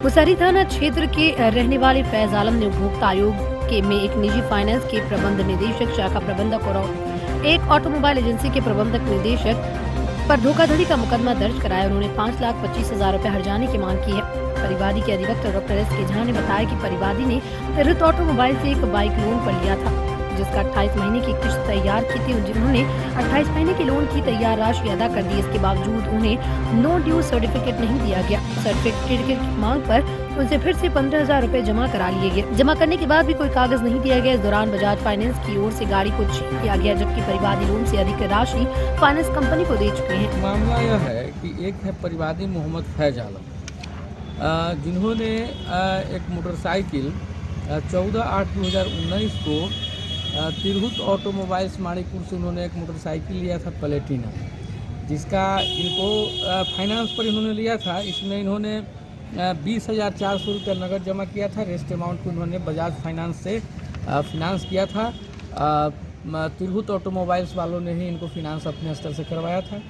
मुसहरी थाना क्षेत्र के रहने वाले फैज आलम ने उपभोक्ता आयोग के में एक निजी फाइनेंस के प्रबंध निदेशक, शाखा प्रबंधक और एक ऑटोमोबाइल एजेंसी के प्रबंधक निदेशक पर धोखाधड़ी का मुकदमा दर्ज कराया। उन्होंने 5,25,000 रुपए हर्जाने की मांग की है। परिवादी के अधिवक्ता डॉक्टर एस के झा ने बताया कि परिवादी ने तिरहुत ऑटोमोबाइल से एक बाइक लोन पर लिया था, जिसका 28 महीने की किस्त तैयार की थी। जिन्होंने 28 महीने के लोन की तैयार राशि अदा कर दी। इसके बावजूद उन्हें नो ड्यू सर्टिफिकेट नहीं दिया गया। सर्टिफिकेट की मांग पर उनसे फिर से 15,000 रुपए जमा करा लिए गए। जमा करने के बाद भी कोई कागज नहीं दिया गया। इस दौरान बजाज फाइनेंस की ओर से गाड़ी को छीन लिया गया, जबकि परिवादी लोन से अधिक राशि फाइनेंस कंपनी को दे चुके हैं। मामला यह है कि एक है परिवादी मोहम्मद फैज आलम, जिन्होंने एक मोटरसाइकिल 14/8/2019 को तिरहुत ऑटोमोबाइल्स माणीपुर से उन्होंने एक मोटरसाइकिल लिया था प्लेटिना, जिसका इनको फाइनेंस पर इन्होंने लिया था। इसमें इन्होंने 20,400 रुपये नगद जमा किया था। रेस्ट अमाउंट को इन्होंने बजाज फाइनेंस से फिनांस किया था। तिरहुत ऑटोमोबाइल्स वालों ने ही इनको फिनांस अपने स्तर से करवाया था।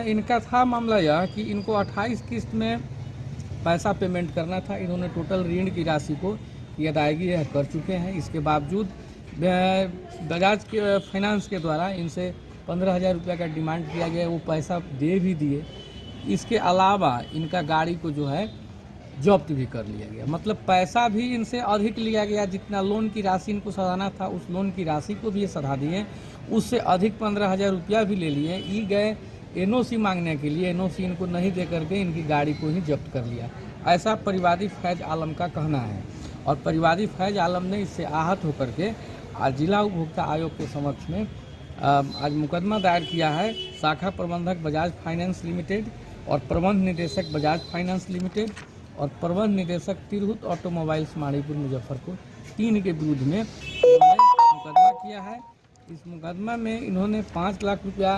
इनका था मामला यह कि इनको 28 किस्त में पैसा पेमेंट करना था। इन्होंने टोटल ऋण की राशि को की अदायगी कर चुके हैं। इसके बावजूद बजाज के फाइनेंस के द्वारा इनसे 15,000 रुपये का डिमांड किया गया, वो पैसा दे भी दिए। इसके अलावा इनका गाड़ी को जो है जब्त भी कर लिया गया, मतलब पैसा भी इनसे अधिक लिया गया। जितना लोन की राशि इनको सधाना था, उस लोन की राशि को भी ये सधा दिए। उससे अधिक 15,000 रुपया भी ले लिए। ये गए एनओसी मांगने के लिए, एनओसी इनको नहीं दे करके इनकी गाड़ी को ही जब्त कर लिया। ऐसा परिवादी फैज आलम का कहना है। और परिवादी फैज आलम ने इससे आहत होकर के आज जिला उपभोक्ता आयोग के समक्ष में आज मुकदमा दायर किया है। शाखा प्रबंधक बजाज फाइनेंस लिमिटेड और प्रबंध निदेशक बजाज फाइनेंस लिमिटेड और प्रबंध निदेशक तिरहुत ऑटोमोबाइल्स माणीपुर मुजफ्फरपुर 3 के विरुद्ध में मुकदमा किया है। इस मुकदमा में इन्होंने 5 लाख रुपया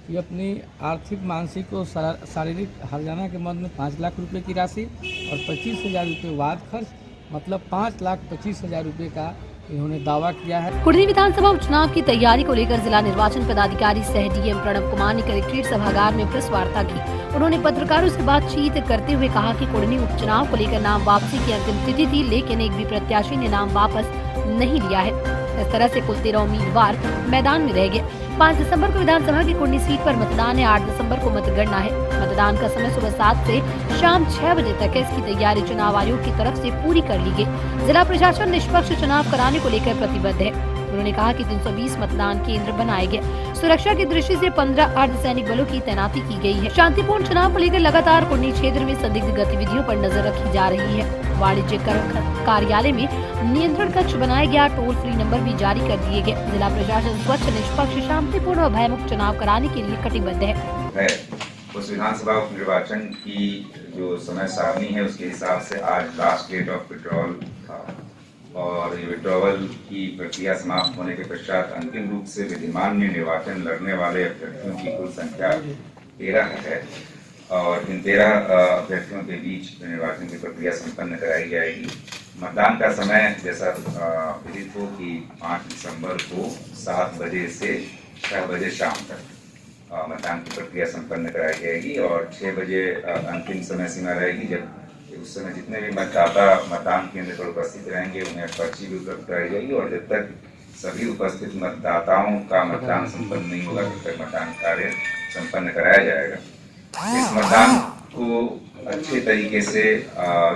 की अपनी आर्थिक, मानसिक और शारीरिक हर्जाना के मद में 5 लाख रुपये की राशि और 25,000 रुपये वाद खर्च, मतलब 5,25,000 रुपये का इन्होंने दावा किया है। कुढ़नी विधानसभा उपचुनाव की तैयारी को लेकर जिला निर्वाचन पदाधिकारी सह डीएम प्रणव कुमार ने कलेक्ट्रेट सभागार में प्रेस वार्ता की। उन्होंने पत्रकारों से बातचीत करते हुए कहा कि कुढ़नी उपचुनाव को लेकर नाम वापसी की अंतिम तिथि थी, लेकिन एक भी प्रत्याशी ने नाम वापस नहीं लिया है। इस तरह से कुल 13 उम्मीदवार मैदान में रह गए। 5 दिसंबर को विधानसभा की कुढ़नी सीट पर मतदान है। 8 दिसंबर को मतगणना है। मतदान का समय सुबह 7 से शाम 6 बजे तक है। इसकी तैयारी चुनाव आयोग की तरफ से पूरी कर ली गई। जिला प्रशासन निष्पक्ष चुनाव कराने को लेकर प्रतिबद्ध है। उन्होंने कहा कि 320 मतदान केंद्र बनाए गए। सुरक्षा की दृष्टि से 15 अर्धसैनिक बलों की तैनाती की गई है। शांतिपूर्ण चुनाव को लेकर लगातार कुढ़नी क्षेत्र में संदिग्ध गतिविधियों पर नजर रखी जा रही है। वाणिज्य कर कार्यालय में नियंत्रण कक्ष बनाया गया। टोल फ्री नंबर भी जारी कर दिए गए। जिला प्रशासन स्वच्छ, निष्पक्ष, शांतिपूर्ण और भयमुक्त चुनाव कराने के लिए कटिबद्ध है। उस विधानसभा उप निर्वाचन की जो समय सारणी है, उसके हिसाब से आज लास्ट डेट ऑफ विड्रॉल था और ये विड्रॉवल की प्रक्रिया समाप्त होने के पश्चात अंतिम रूप से विधिमान में निर्वाचन लड़ने वाले अभ्यर्थियों की कुल संख्या 13 है और इन 13 अभ्यर्थियों के बीच निर्वाचन की प्रक्रिया संपन्न कराई जाएगी। मतदान का समय जैसा विदित हो कि 5 दिसंबर को 7 बजे से 6 बजे शाम तक मतदान की प्रक्रिया संपन्न कराई जाएगी और 6 बजे अंतिम समय सीमा रहेगी, जब उस समय जितने भी मतदाता मतदान केंद्र पर उपस्थित रहेंगे उन्हें पर्ची भी उपलब्ध कराई जाएगी और जब तक सभी उपस्थित मतदाताओं का मतदान संपन्न नहीं होगा तब तक मतदान कार्य संपन्न कराया जाएगा। इस मतदान को अच्छे तरीके से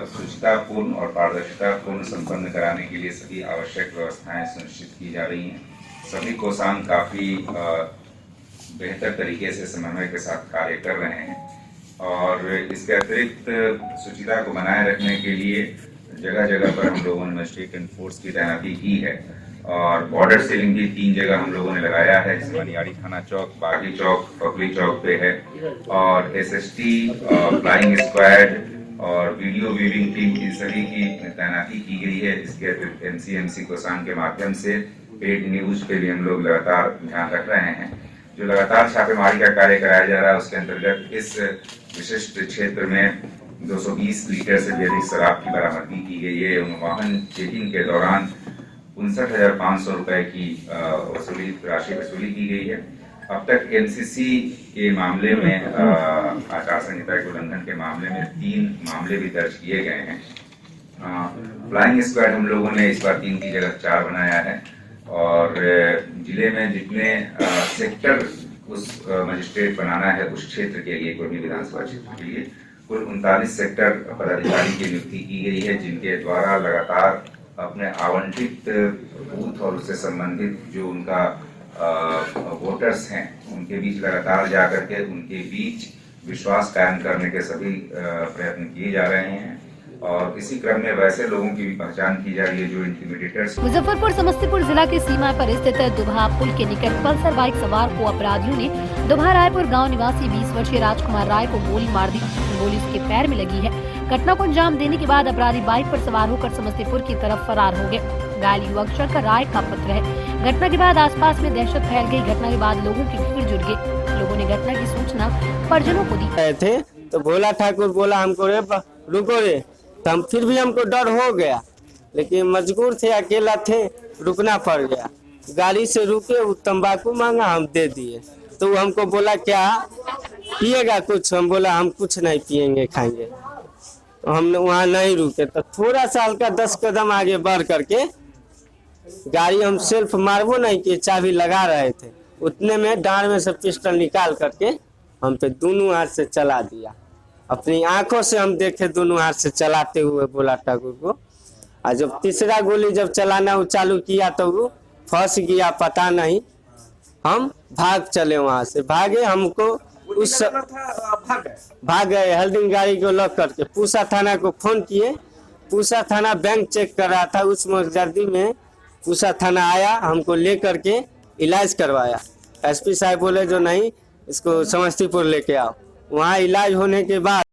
शुचितापूर्ण और पारदर्शितापूर्ण संपन्न कराने के लिए सभी आवश्यक व्यवस्थाएं सुनिश्चित की जा रही हैं। सभी कोषांग काफी बेहतर तरीके से समन्वय के साथ कार्य कर रहे हैं और इसके अतिरिक्त शुचिता को बनाए रखने के लिए जगह जगह पर हम लोगों ने मजिस्ट्रेट फोर्स की तैनाती की है और बॉर्डर सीलिंग भी 3 जगह हम लोगों ने लगाया है, जिसमें मनियारी थाना चौक, बागी चौक, फकली चौक पे है और एसएसटी, फ्लाइंग स्क्वाड और वीडियो व्यूइंग टीम की सभी की तैनाती की गई है। इसके अतिरिक्त एमसीएमसी कोषांग के माध्यम से पेड न्यूज पे भी हम लोग लगातार ध्यान रख रहे हैं। जो लगातार छापेमारी का कार्य कराया जा रहा है उसके अंतर्गत इस विशिष्ट क्षेत्र में 220 लीटर से भी अधिक शराब की बरामदगी की गई है। वाहन चेकिंग के दौरान 59,500 रुपए की राशि वसूली की गई है। अब तक एनसीसी के मामले में आचार संहिता के उल्लंघन के मामले में 3 मामले भी दर्ज किए गए हैं। फ्लाइंग स्क्वाड हम लोगों ने इस बार 3 की जगह 4 बनाया है और जिले में जितने सेक्टर उस मजिस्ट्रेट बनाना है उस क्षेत्र के लिए, कुर्मी विधानसभा क्षेत्र के लिए कुल 39 सेक्टर पदाधिकारी की नियुक्ति की गई है, जिनके द्वारा लगातार अपने आवंटित बूथ और उससे संबंधित जो उनका वोटर्स हैं उनके बीच लगातार जाकर के उनके बीच विश्वास कायम करने के सभी प्रयत्न किए जा रहे हैं और इसी क्रम में वैसे लोगों की भी पहचान की जा रही है जो इंटिमिडेटर्स। मुजफ्फरपुर समस्तीपुर जिला की सीमा पर स्थित दुबहा पुल के निकट पल्सर बाइक सवार को अपराधियों ने दुबहा रायपुर गांव निवासी 20 वर्षीय राजकुमार राय को गोली मार दी। गोली उसके पैर में लगी है। घटना को अंजाम देने के बाद अपराधी बाइक पर सवार होकर समस्तीपुर की तरफ फरार हो गए। घायल युवक शंकर राय का पुत्र है। घटना के बाद आसपास में दहशत फैल गई। घटना के बाद लोगों की भीड़ जुट गई। लोगों ने घटना की सूचना परिजनों को दी। थे तो भोला ठाकुर बोला हमको रे रुको रे, तो हम फिर भी हमको डर हो गया, लेकिन मजबूर थे, अकेला थे, रुकना पड़ गया। गाड़ी से रुके, वो तंबाकू मांगा, हम दे दिए। तो वो हमको बोला क्या पिएगा कुछ, हम बोला हम कुछ नहीं पिएंगे खाएंगे। तो हमने वहाँ नहीं रुके, तो थोड़ा सा हल्का 10 कदम आगे बढ़ करके गाड़ी हम सेल्फ मारबो नहीं किए, चाबी लगा रहे थे, उतने में डांड में से पिस्टल निकाल करके हम पे दोनों हाथ से चला दिया। अपनी आंखों से हम देखे दोनों हाथ से चलाते हुए भोला ठाकुर को। और जब तीसरा गोली जब चलाना वो चालू किया तो वो फंस गया, पता नहीं। हम भाग चले, वहां से भागे, हमको उस भाग गए हल्दी गाड़ी को लॉक करके। पूसा थाना को फोन किए, पूसा थाना बैंक चेक कर रहा था, उस जल्दी में पूसा थाना आया, हमको ले करके इलाज करवाया। एसपी साहब बोले जो नहीं, इसको समस्तीपुर लेके आओ। वहाँ इलाज होने के बाद